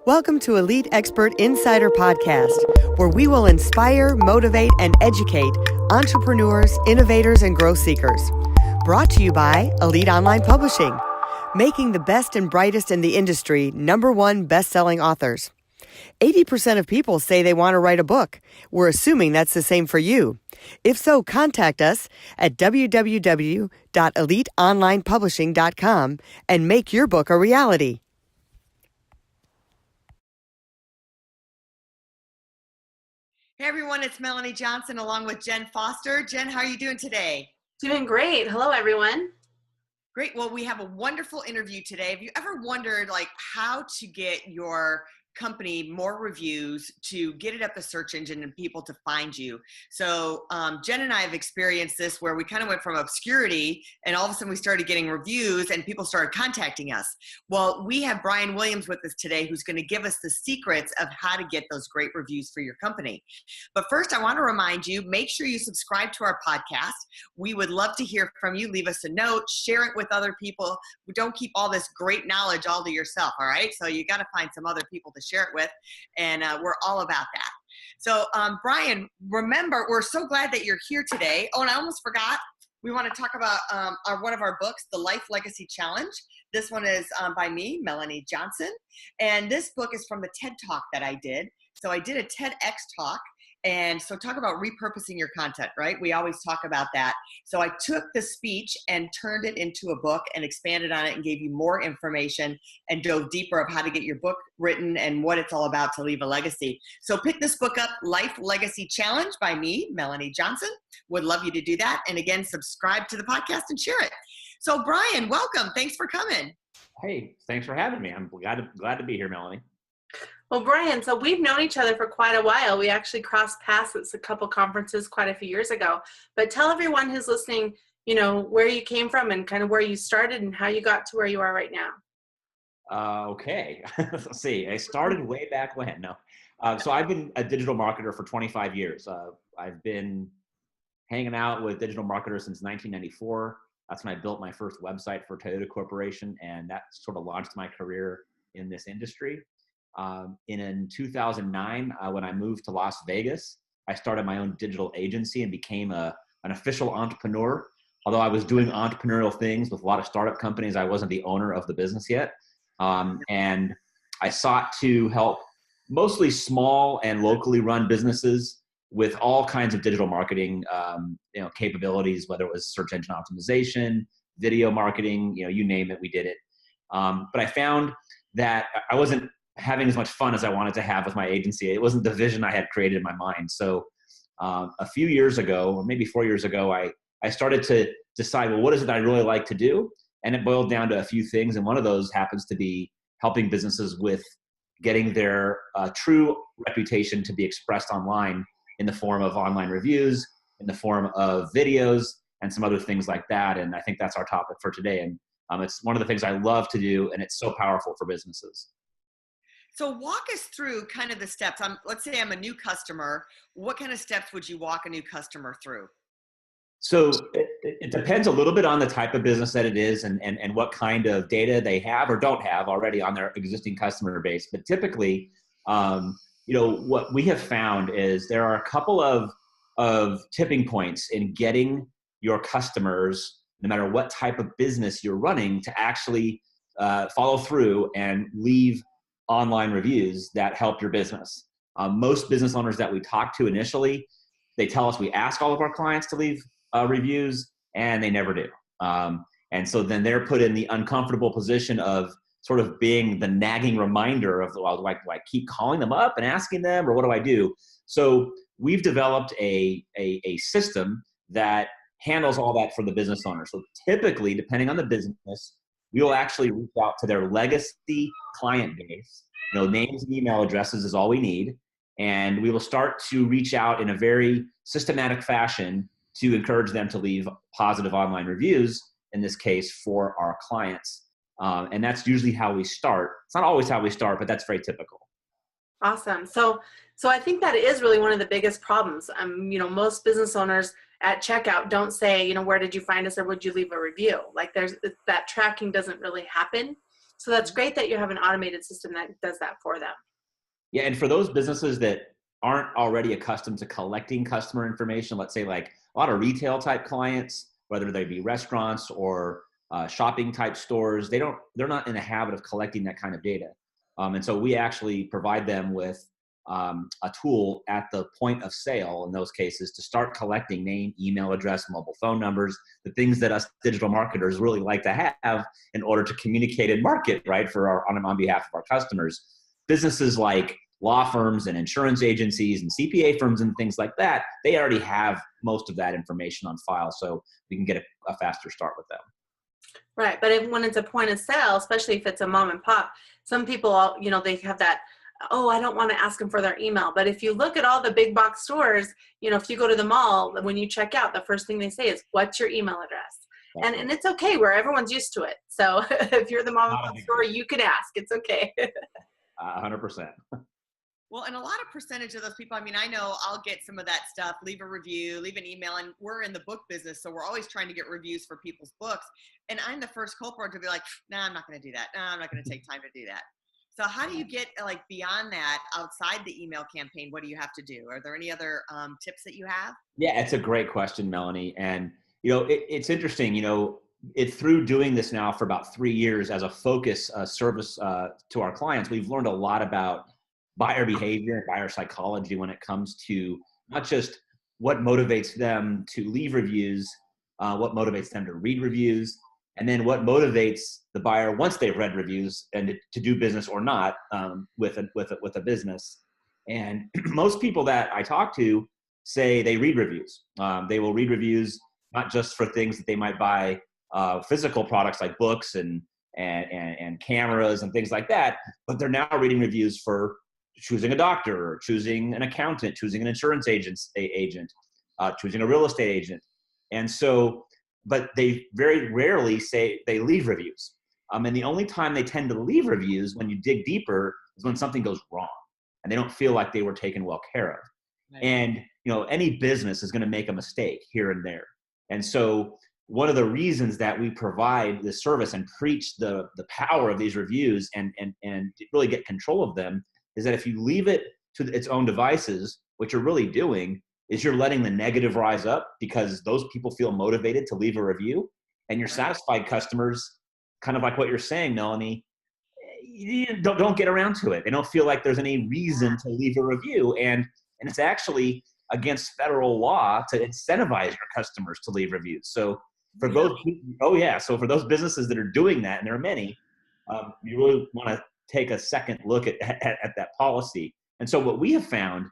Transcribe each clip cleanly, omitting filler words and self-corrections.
Welcome to Elite Expert Insider Podcast, where we will inspire, motivate, and educate entrepreneurs, innovators, and growth seekers. Brought to you by Elite Online Publishing, making the best and brightest in the industry #1 best-selling authors. 80% of people say they want to write a book. We're assuming that's the same for you. If so, contact us at www.eliteonlinepublishing.com and make your book a reality. Hey everyone, it's Melanie Johnson along with Jenn Foster. Jenn, how are you doing today? Doing great. Hello, everyone. Great. Well, we have a wonderful interview today. Have you ever wondered how to get your company more reviews to get it up the search engine and people to find you? So Jenn and I have experienced this where we kind of went from obscurity and all of a sudden we started getting reviews and people started contacting us. Well, we have Brian Williams with us today who's going to give us the secrets of how to get those great reviews for your company. But first, I want to remind you, make sure you subscribe to our podcast. We would love to hear from you. Leave us a note, share it with other people. Don't keep all this great knowledge all to yourself, all right? So you got to find some other people to share it with, and we're all about that. So Brian, remember, we're so glad that you're here today. Oh, and I almost forgot, we want to talk about one of our books, The Life Legacy Challenge. This one is by me, Melanie Johnson, and this book is from the TED Talk that I did. So I did a TEDx talk, and so talk about repurposing your content, right? We always talk about that. So I took the speech and turned it into a book and expanded on it and gave you more information and dove deeper of how to get your book written and what it's all about to leave a legacy. So pick this book up, Life Legacy Challenge by me, Melanie Johnson. Would love you to do that. And again, subscribe to the podcast and share it. So Brian, welcome. Thanks for coming. Hey, thanks for having me. I'm glad to be here, Melanie. Well, Brian, so we've known each other for quite a while. We actually crossed paths at a couple conferences quite a few years ago. But tell everyone who's listening, where you came from and kind of where you started and how you got to where you are right now. Okay. Let's see. I started way back when. No. So I've been a digital marketer for 25 years. I've been hanging out with digital marketers since 1994. That's when I built my first website for Toyota Corporation, and that sort of launched my career in this industry. In 2009, when I moved to Las Vegas, I started my own digital agency and became an official entrepreneur. Although I was doing entrepreneurial things with a lot of startup companies, I wasn't the owner of the business yet. And I sought to help mostly small and locally run businesses with all kinds of digital marketing capabilities, whether it was search engine optimization, video marketing, you name it, we did it. But I found that I wasn't having as much fun as I wanted to have with my agency. It wasn't the vision I had created in my mind. So a few years ago, or maybe 4 years ago, I started to decide, well, what is it I really like to do? And it boiled down to a few things. And one of those happens to be helping businesses with getting their true reputation to be expressed online in the form of online reviews, in the form of videos, and some other things like that. And I think that's our topic for today. And it's one of the things I love to do, and it's so powerful for businesses. So walk us through kind of the steps. Let's say I'm a new customer. What kind of steps would you walk a new customer through? So it depends a little bit on the type of business that it is and what kind of data they have or don't have already on their existing customer base. But typically, what we have found is there are a couple of tipping points in getting your customers, no matter what type of business you're running, to actually follow through and leave online reviews that help your business. Most business owners that we talk to initially, they tell us we ask all of our clients to leave reviews, and they never do. And so then they're put in the uncomfortable position of sort of being the nagging reminder of, well, do I keep calling them up and asking them, or what do I do? So we've developed a system that handles all that for the business owner. So typically, depending on the business, we will actually reach out to their legacy client base. Names and email addresses is all we need. And we will start to reach out in a very systematic fashion to encourage them to leave positive online reviews, in this case, for our clients. And that's usually how we start. It's not always how we start, but that's very typical. Awesome. So I think that is really one of the biggest problems. Most business owners at checkout don't say, where did you find us or would you leave a review? That tracking doesn't really happen. So that's great that you have an automated system that does that for them. Yeah, and for those businesses that aren't already accustomed to collecting customer information, let's say like a lot of retail type clients, whether they be restaurants or shopping type stores, they're not in the habit of collecting that kind of data. And so we actually provide them with a tool at the point of sale in those cases to start collecting name, email address, mobile phone numbers, the things that us digital marketers really like to have in order to communicate and market, right, for on behalf of our customers. Businesses like law firms and insurance agencies and CPA firms and things like that, they already have most of that information on file, so we can get a faster start with them. Right, but when it's a point of sale, especially if it's a mom and pop, some people, they have that, oh, I don't want to ask them for their email. But if you look at all the big box stores, if you go to the mall, when you check out, the first thing they say is, what's your email address? And it's okay, where everyone's used to it. So if you're the mom and pop store, you could ask. It's okay. 100%. Well, and a lot of percentage of those people, I know I'll get some of that stuff, leave a review, leave an email, and we're in the book business, so we're always trying to get reviews for people's books. And I'm the first culprit to be like, no, I'm not going to do that. No, I'm not going to take time to do that. So how do you get beyond that, outside the email campaign? What do you have to do? Are there any other tips that you have? Yeah, it's a great question, Melanie. And, it's interesting, it's through doing this now for about 3 years as a focus service to our clients, we've learned a lot about buyer behavior and buyer psychology when it comes to not just what motivates them to leave reviews, what motivates them to read reviews, and then what motivates the buyer once they've read reviews and to do business or not with a business. And most people that I talk to say they read reviews. They will read reviews not just for things that they might buy, physical products like books and cameras and things like that, but they're now reading reviews for choosing a doctor, choosing an accountant, choosing an insurance agent, choosing a real estate agent. And so, but they very rarely say they leave reviews. And the only time they tend to leave reviews when you dig deeper is when something goes wrong and they don't feel like they were taken well care of. Right. And, any business is going to make a mistake here and there. And so one of the reasons that we provide this service and preach the power of these reviews and really get control of them is that if you leave it to its own devices, what you're really doing is you're letting the negative rise up because those people feel motivated to leave a review, and your satisfied customers, kind of like what you're saying, Melanie, you don't get around to it. They don't feel like there's any reason to leave a review, and it's actually against federal law to incentivize your customers to leave reviews. So for so for those businesses that are doing that, and there are many, you really want to take a second look at that policy. And so what we have found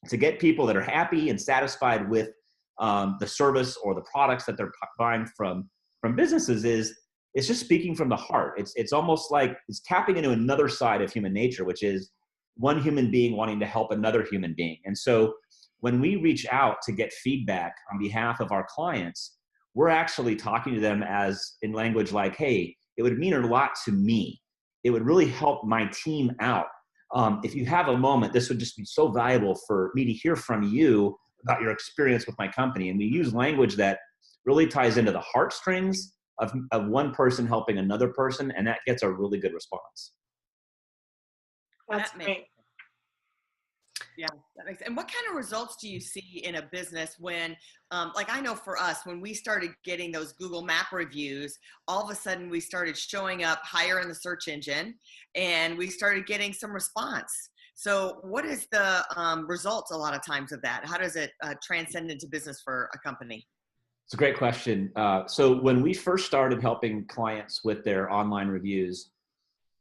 to get people that are happy and satisfied with the service or the products that they're buying from businesses is it's just speaking from the heart. It's almost like it's tapping into another side of human nature, which is one human being wanting to help another human being. And so when we reach out to get feedback on behalf of our clients, we're actually talking to them as in language like, hey, it would mean a lot to me. It would really help my team out. If you have a moment, this would just be so valuable for me to hear from you about your experience with my company. And we use language that really ties into the heartstrings of one person helping another person, and that gets a really good response. That's great. Yeah, that makes sense. And what kind of results do you see in a business when, I know for us, when we started getting those Google Map reviews, all of a sudden we started showing up higher in the search engine and we started getting some response. So what is the results a lot of times of that? How does it transcend into business for a company? It's a great question. So when we first started helping clients with their online reviews,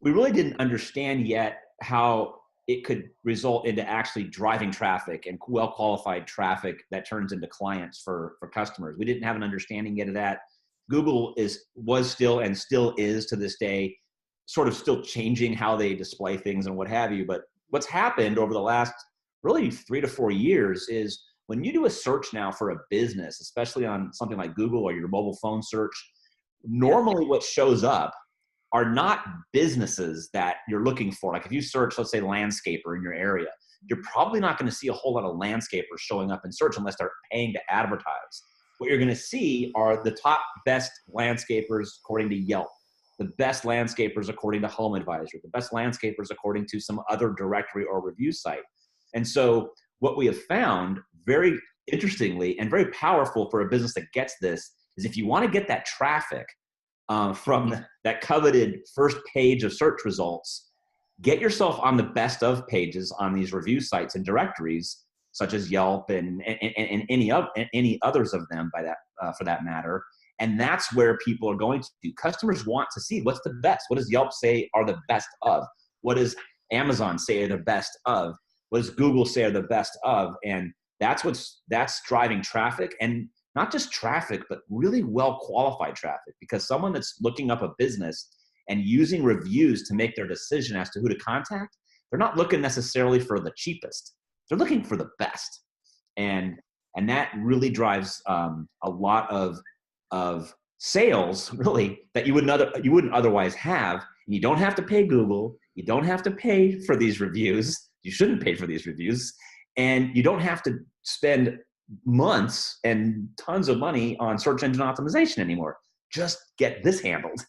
we really didn't understand yet how it could result into actually driving traffic and well-qualified traffic that turns into clients for customers. We didn't have an understanding yet of that. Google was still and still is to this day sort of still changing how they display things and what have you. But what's happened over the last really 3 to 4 years is when you do a search now for a business, especially on something like Google or your mobile phone search, normally what shows up are not businesses that you're looking for. Like if you search, let's say landscaper in your area, you're probably not going to see a whole lot of landscapers showing up in search unless they're paying to advertise. What you're going to see are the top best landscapers according to Yelp. the best landscapers according to Home Advisor, the best landscapers according to some other directory or review site. And so what we have found, very interestingly and very powerful for a business that gets this, is if you want to get that traffic from that coveted first page of search results, get yourself on the best of pages on these review sites and directories, such as Yelp and any others of them for that matter. And that's where people are going to. Customers want to see what's the best. What does Yelp say are the best of? What does Amazon say are the best of? What does Google say are the best of? And that's driving traffic, and not just traffic, but really well qualified traffic, because someone that's looking up a business and using reviews to make their decision as to who to contact, they're not looking necessarily for the cheapest. They're looking for the best. And that really drives a lot of sales, really, that you wouldn't otherwise have. And you don't have to pay Google. You don't have to pay for these reviews. You shouldn't pay for these reviews. And you don't have to spend months and tons of money on search engine optimization anymore. Just get this handled.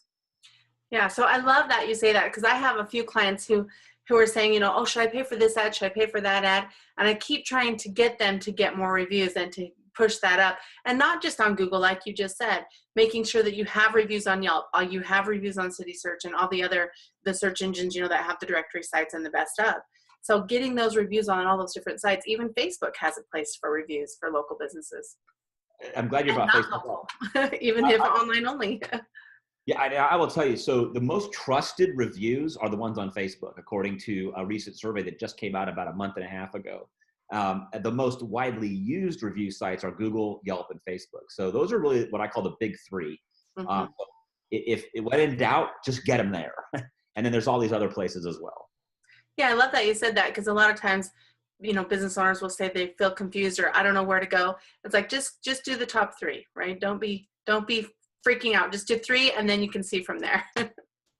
Yeah, so I love that you say that, because I have a few clients who are saying, oh, should I pay for this ad? Should I pay for that ad? And I keep trying to get them to get more reviews and to push that up. And not just on Google, like you just said, making sure that you have reviews on Yelp, you have reviews on City Search and all the search engines, that have the directory sites and the best of. So getting those reviews on all those different sites. Even Facebook has a place for reviews for local businesses. I'm glad you brought Facebook up. Even if online only. Yeah, I will tell you. So the most trusted reviews are the ones on Facebook, according to a recent survey that just came out about a month and a half ago. The most widely used review sites are Google, Yelp, and Facebook. So those are really what I call the big three. Mm-hmm. If when in doubt, just get them there. And then there's all these other places as well. Yeah, I love that you said that, because a lot of times, business owners will say they feel confused or I don't know where to go. It's like, just do the top three, right? Don't be freaking out. Just do three, and then you can see from there.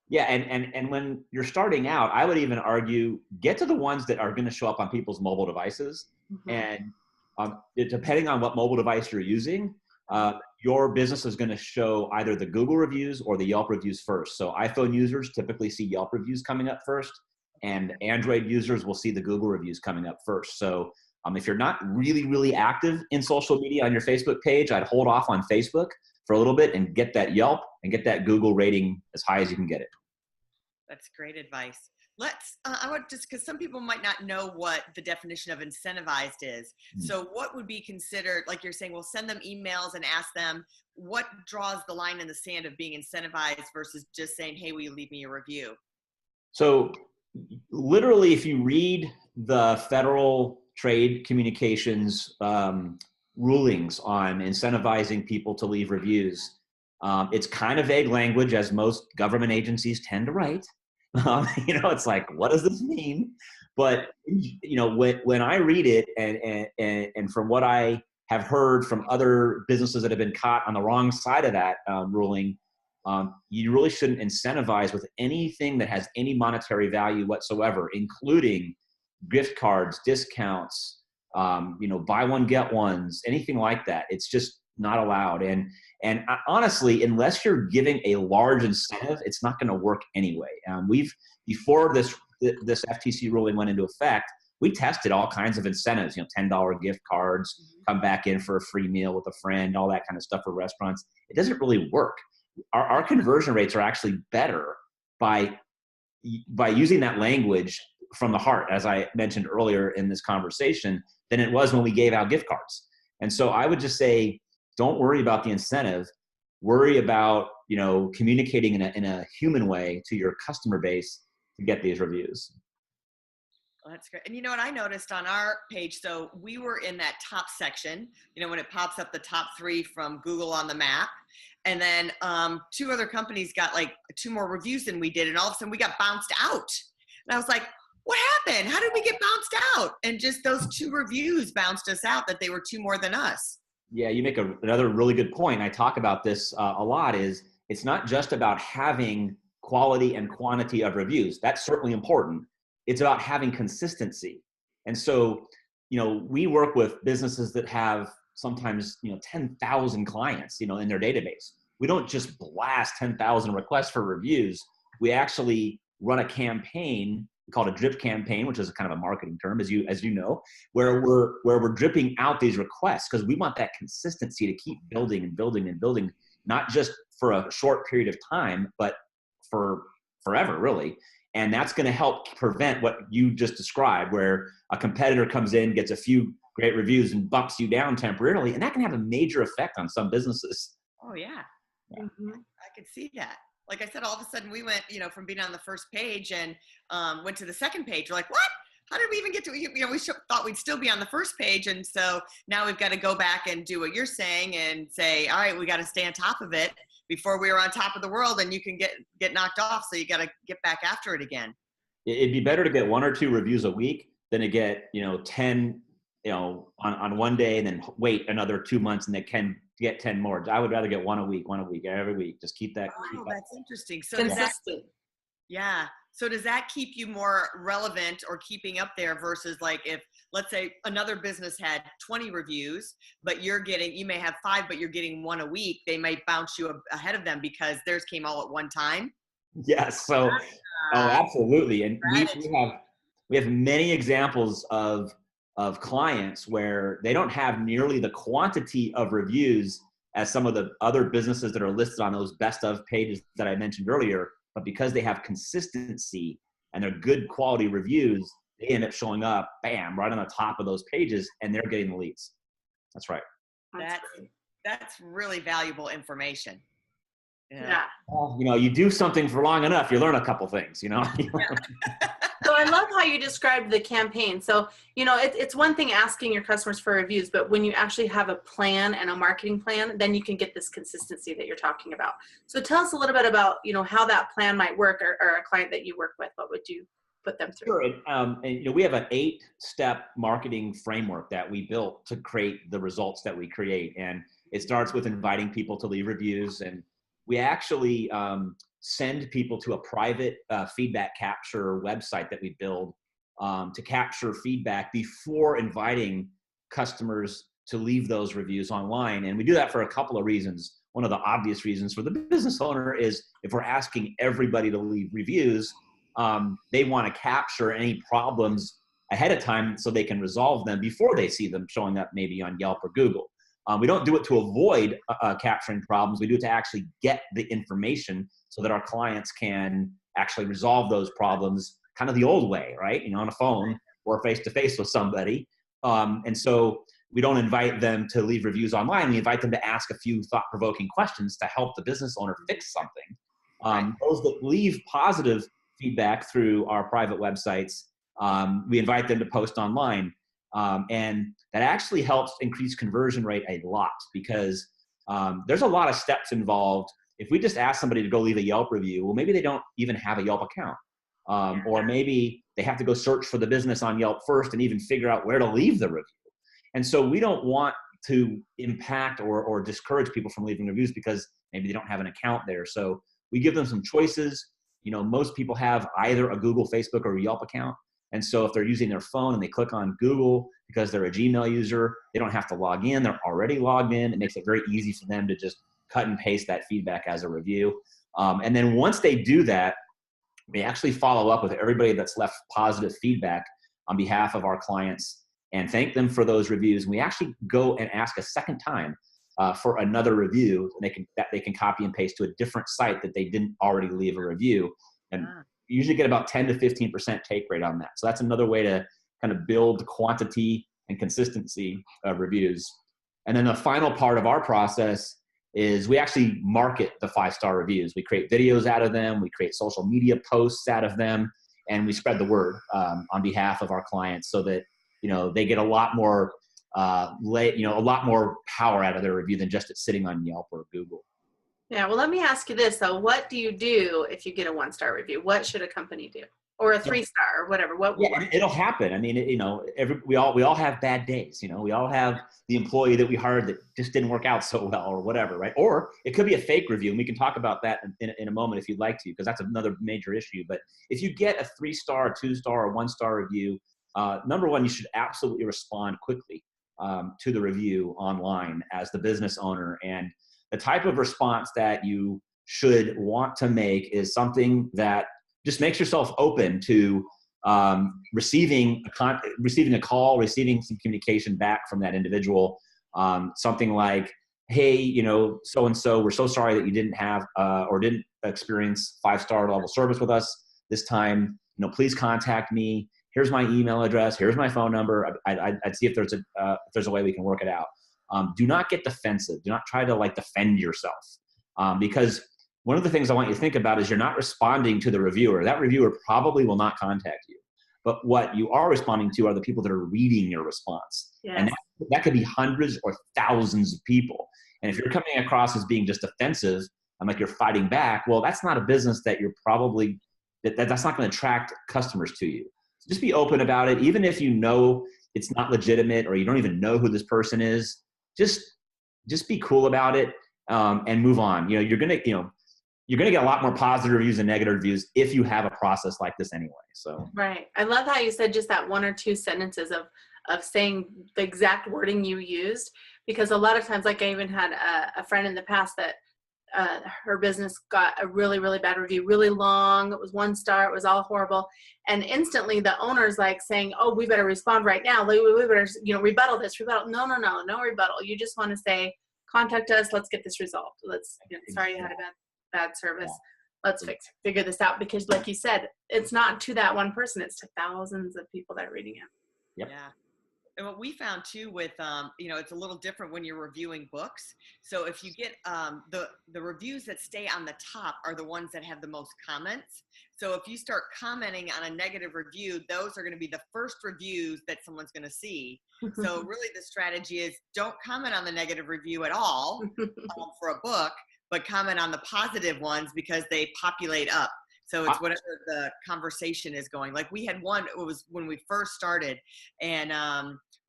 Yeah, and when you're starting out, I would even argue, get to the ones that are going to show up on people's mobile devices. Mm-hmm. And depending on what mobile device you're using, your business is going to show either the Google reviews or the Yelp reviews first. So iPhone users typically see Yelp reviews coming up first, and Android users will see the Google reviews coming up first. So if you're not really, really active in social media on your Facebook page, I'd hold off on Facebook for a little bit and get that Yelp and get that Google rating as high as you can get it. That's great advice. I want just, because some people might not know what the definition of incentivized is. Mm-hmm. So what would be considered, like you're saying, we'll send them emails and ask them, what draws the line in the sand of being incentivized versus just saying, hey, will you leave me a review? So literally, if you read the Federal Trade Communications rulings on incentivizing people to leave reviews, it's kind of vague language, as most government agencies tend to write. It's like, what does this mean? But when I read it, and from what I have heard from other businesses that have been caught on the wrong side of that ruling, you really shouldn't incentivize with anything that has any monetary value whatsoever, including gift cards, discounts, buy one, get ones, anything like that. It's just not allowed. And honestly, unless you're giving a large incentive, it's not going to work anyway. Before this FTC ruling went into effect, we tested all kinds of incentives, $10 gift cards, come back in for a free meal with a friend, all that kind of stuff for restaurants. It doesn't really work. Our conversion rates are actually better by using that language from the heart, as I mentioned earlier in this conversation, than it was when we gave out gift cards. And so I would just say, don't worry about the incentive. Worry about, communicating in a human way to your customer base to get these reviews. Well, that's great. And what I noticed on our page, so we were in that top section, when it pops up the top three from Google on the map. And then two other companies got like 2 more reviews than we did. And all of a sudden we got bounced out. And I was like, what happened? How did we get bounced out? And just those 2 reviews bounced us out, that they were 2 more than us. Yeah, you make another really good point. I talk about this a lot, is it's not just about having quality and quantity of reviews. That's certainly important. It's about having consistency. And so, we work with businesses that have sometimes, 10,000 clients, in their database. we don't just blast 10,000 requests for reviews. We actually run a campaign called a drip campaign, which is kind of a marketing term, as you know, where we're dripping out these requests because we want that consistency to keep building and building and building, not just for a short period of time, but for forever, really. And that's going to help prevent what you just described, where a competitor comes in, gets a few great reviews and bumps you down temporarily. And that can have a major effect on some businesses. Oh, yeah. I could see that. Like I said, all of a sudden we went, from being on the first page and went to the second page. We're like, what? How did we even get to, we thought we'd still be on the first page. And so now we've got to go back and do what you're saying and say, all right, we got to stay on top of it before we were on top of the world and you can get knocked off. So you got to get back after it again. It'd be better to get 1 or 2 reviews a week than to get, 10, on one day and then wait another 2 months and they can get 10 more. I would rather get one a week, every week. Just keep that. Oh, that's interesting. So consistent. Yeah. So does that keep you more relevant or keeping up there versus like if, let's say another business had 20 reviews, but you may have 5, but you're getting 1 a week. They might bounce you ahead of them because theirs came all at one time. Yes. So, absolutely. And we have many examples of clients where they don't have nearly the quantity of reviews as some of the other businesses that are listed on those best of pages that I mentioned earlier. But because they have consistency and they're good quality reviews, they end up showing up, bam, right on the top of those pages, and they're getting the leads. That's right. That's really valuable information. Yeah. Well, you do something for long enough, you learn a couple things, Yeah. So I love how you described the campaign. So, it's one thing asking your customers for reviews, but when you actually have a plan and a marketing plan, then you can get this consistency that you're talking about. So tell us a little bit about, how that plan might work or a client that you work with. What would you put them through? Sure. And we have an 8-step marketing framework that we built to create the results that we create. And it starts with inviting people to leave reviews. And we actually send people to a private feedback capture website that we build to capture feedback before inviting customers to leave those reviews online. And we do that for a couple of reasons. One of the obvious reasons for the business owner is if we're asking everybody to leave reviews, they want to capture any problems ahead of time so they can resolve them before they see them showing up maybe on Yelp or Google. We don't do it to avoid capturing problems. We do it to actually get the information so that our clients can actually resolve those problems kind of the old way, right? On a phone or face-to-face with somebody. And so we don't invite them to leave reviews online. We invite them to ask a few thought-provoking questions to help the business owner fix something. Those that leave positive feedback through our private websites, we invite them to post online. And that actually helps increase conversion rate a lot because there's a lot of steps involved. If we just ask somebody to go leave a Yelp review, well, maybe they don't even have a Yelp account. Or maybe they have to go search for the business on Yelp first and even figure out where to leave the review. And so we don't want to impact or discourage people from leaving reviews because maybe they don't have an account there. So we give them some choices. Most people have either a Google, Facebook, or a Yelp account. And so if they're using their phone and they click on Google because they're a Gmail user, they don't have to log in. They're already logged in. It makes it very easy for them to just cut and paste that feedback as a review. And then once they do that, we actually follow up with everybody that's left positive feedback on behalf of our clients and thank them for those reviews. And we actually go and ask a second time for another review, and they can copy and paste to a different site that they didn't already leave a review. And you usually get about 10 to 15% take rate on that. So that's another way to kind of build quantity and consistency of reviews. And then the final part of our process is we actually market the 5-star reviews. We create videos out of them. We create social media posts out of them, and we spread the word on behalf of our clients so that, they get a lot more, a lot more power out of their review than just it sitting on Yelp or Google. Yeah. Well, let me ask you this though. What do you do if you get a 1-star review? What should a company do? Or a 3-star or whatever. It'll happen. I mean, we all have bad days. We all have the employee that we hired that just didn't work out so well or whatever, right? Or it could be a fake review, and we can talk about that in a moment if you'd like to, because that's another major issue. But if you get a 3-star, 2-star, or 1-star review, number one, you should absolutely respond quickly to the review online as the business owner. And the type of response that you should want to make is something that just makes yourself open to receiving a call, receiving some communication back from that individual. Something like, hey, you know, so-and-so, we're so sorry that you didn't have or didn't experience 5-star level service with us this time. You know, please contact me. Here's my email address. Here's my phone number. I'd see if there's a way we can work it out. Do not get defensive. Do not try to like defend yourself, because one of the things I want you to think about is you're not responding to the reviewer. That reviewer probably will not contact you. But what you are responding to are the people that are reading your response. Yes. And that could be hundreds or thousands of people. And if you're coming across as being just defensive and like you're fighting back, well, that's not a business that you're probably, that's not going to attract customers to you. So just be open about it. Even if you know it's not legitimate or you don't even know who this person is, just be cool about it and move on. You know, you're going to get a lot more positive reviews than negative reviews if you have a process like this anyway. So right. I love how you said just that 1 or 2 sentences of saying the exact wording you used, because a lot of times, like I even had a friend in the past that her business got a really, really bad review, really long. It was 1 star. It was all horrible. And instantly the owner's like saying, oh, we better respond right now. We better, you know, rebuttal this, rebuttal. No rebuttal. You just want to say, contact us. Let's get this resolved. Sorry you had a bad service. Let's figure this out, because like you said, it's not to that one person, it's to thousands of people that are reading it. Yep. Yeah. And what we found too with, you know, it's a little different when you're reviewing books. So if you get the reviews that stay on the top are the ones that have the most comments. So if you start commenting on a negative review, those are going to be the first reviews that someone's going to see. So really the strategy is don't comment on the negative review at all for a book, but comment on the positive ones because they populate up. So it's whatever the conversation is going. Like we had one, it was when we first started, and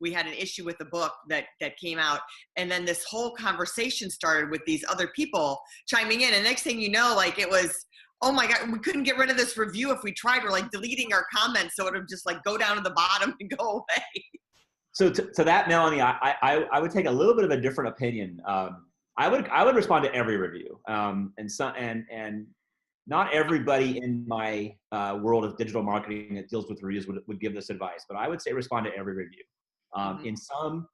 we had an issue with the book that came out. And then this whole conversation started with these other people chiming in. And next thing you know, like it was, oh my God, we couldn't get rid of this review if we tried. We're like deleting our comments. So it would just like go down to the bottom and go away. So to that, Melanie, I would take a little bit of a different opinion. I would respond to every review. And not everybody in my world of digital marketing that deals with reviews would give this advice, but I would say respond to every review. In some,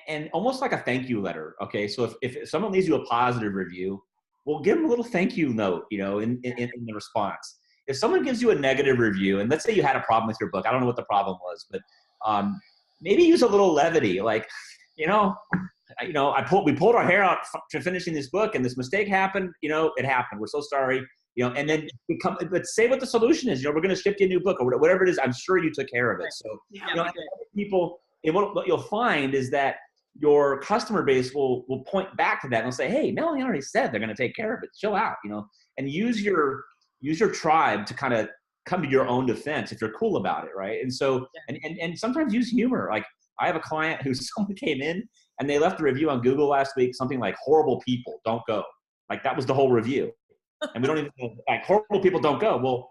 and almost like a thank you letter. Okay, so if someone leaves you a positive review, well, give them a little thank you note, you know, in the response. If someone gives you a negative review, and let's say you had a problem with your book, I don't know what the problem was, but maybe use a little levity, like, we pulled our hair out to finishing this book, and this mistake happened. You know, it happened. We're so sorry. You know, and then but say what the solution is. You know, we're going to ship you a new book or whatever it is. I'm sure you took care of it. So, people, and what you'll find is that your customer base will point back to that and they'll say, hey, Melanie already said they're going to take care of it. Chill out, you know, and use your tribe to kind of come to your own defense if you're cool about it, right? And so, and sometimes use humor. Like I have a client who someone came in and they left a review on Google last week, something like horrible people don't go. Like that was the whole review. And we don't even know, like horrible people don't go. Well,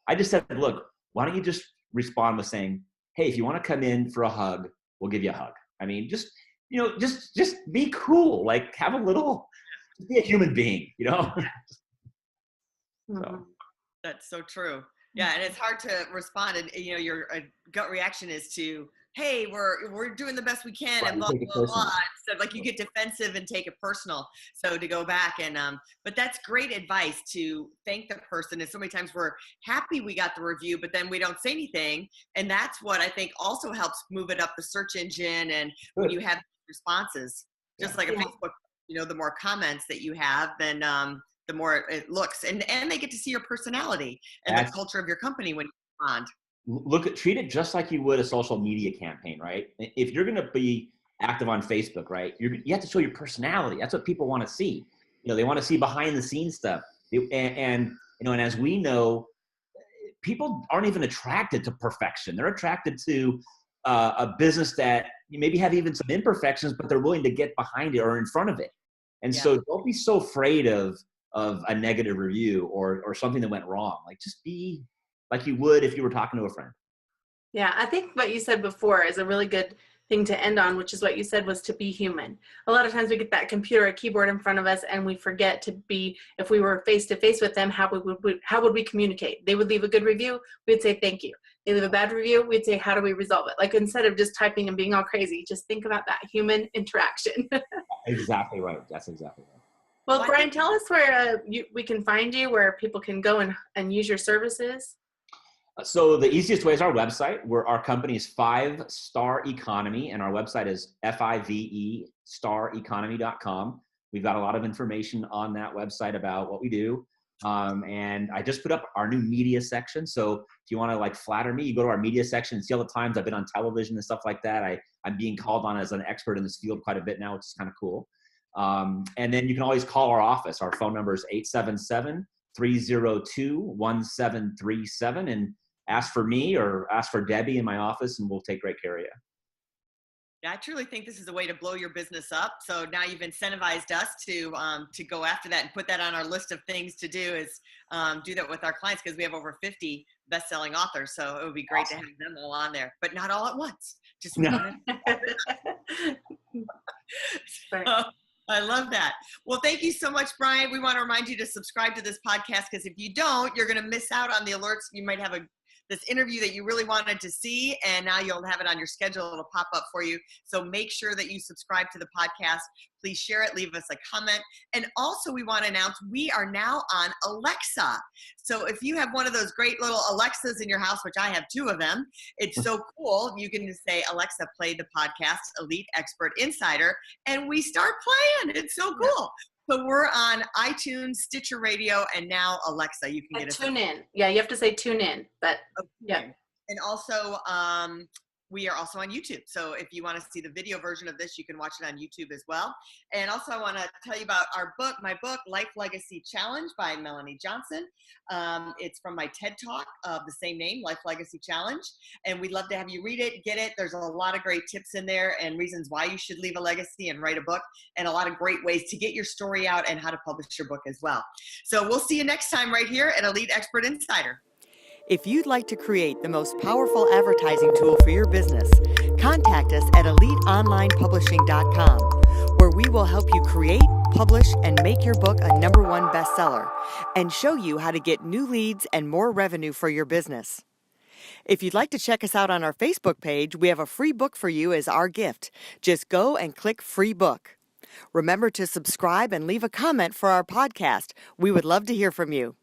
I just said, look, why don't you just respond with saying, hey, if you want to come in for a hug, we'll give you a hug. I mean, just be cool. Like have a little, be a human being, you know? So. That's so true. Yeah. And it's hard to respond. And, you know, your gut reaction is to, hey, we're doing the best we can, and blah, blah, blah. So like you get defensive and take it personal. So to go back and, but that's great advice to thank the person. And so many times we're happy we got the review, but then we don't say anything. And that's what I think also helps move it up the search engine. And when you have responses, just like a Facebook, you know, the more comments that you have, then the more it looks, and they get to see your personality and the culture of your company when you respond. Treat it just like you would a social media campaign, right? If you're going to be active on Facebook, right, you have to show your personality. That's what people want to see. You know, they want to see behind the scenes stuff. And as we know, people aren't even attracted to perfection. They're attracted to a business that you maybe have even some imperfections, but they're willing to get behind it or in front of it. And so don't be so afraid of a negative review or something that went wrong. Like just be like you would if you were talking to a friend. Yeah, I think what you said before is a really good thing to end on, which is what you said, was to be human. A lot of times we get that computer or keyboard in front of us and we forget to be, if we were face to face with them, how would we communicate? They would leave a good review, we'd say thank you. They leave a bad review, we'd say how do we resolve it? Like, instead of just typing and being all crazy, just think about that human interaction. Exactly right. That's exactly right. Well, Brian, tell us where we can find you, where people can go and use your services. So the easiest way is our website. Our company is 5-Star Economy, and our website is FIVE-stareconomy.com. We've got a lot of information on that website about what we do. And I just put up our new media section. So if you want to like flatter me, you go to our media section and see all the times I've been on television and stuff like that. I'm being called on as an expert in this field quite a bit now, which is kind of cool. And then you can always call our office. Our phone number is 877-302-1737, and ask for me or ask for Debbie in my office, and we'll take great care of you. Yeah, I truly think this is a way to blow your business up. So now you've incentivized us to go after that and put that on our list of things to do, is do that with our clients, because we have over 50 best-selling authors. So it would be great Awesome. to have them all on there, but not all at once. Just No. one. I love that. Well, thank you so much, Brian. We want to remind you to subscribe to this podcast, because if you don't, you're going to miss out on the alerts. You might have this interview that you really wanted to see, and now you'll have it on your schedule. It'll pop up for you. So make sure that you subscribe to the podcast. Please share it. Leave us a comment. And also, we want to announce we are now on Alexa. So if you have one of those great little Alexas in your house, which I have 2 of them, it's so cool. You can just say, Alexa, play the podcast Elite Expert Insider, and we start playing. It's so cool. So we're on iTunes, Stitcher Radio, and now Alexa. You can get us. Tune in. Yeah, you have to say tune in, but yeah. And also, we are also on YouTube. So if you want to see the video version of this, you can watch it on YouTube as well. And also, I want to tell you about my book, Life Legacy Challenge by Melanie Johnson. It's from my TED Talk of the same name, Life Legacy Challenge. And we'd love to have you read it, get it. There's a lot of great tips in there and reasons why you should leave a legacy and write a book, and a lot of great ways to get your story out and how to publish your book as well. So we'll see you next time right here at Elite Expert Insider. If you'd like to create the most powerful advertising tool for your business, contact us at eliteonlinepublishing.com, where we will help you create, publish, and make your book a #1 bestseller, and show you how to get new leads and more revenue for your business. If you'd like to check us out on our Facebook page, we have a free book for you as our gift. Just go and click Free Book. Remember to subscribe and leave a comment for our podcast. We would love to hear from you.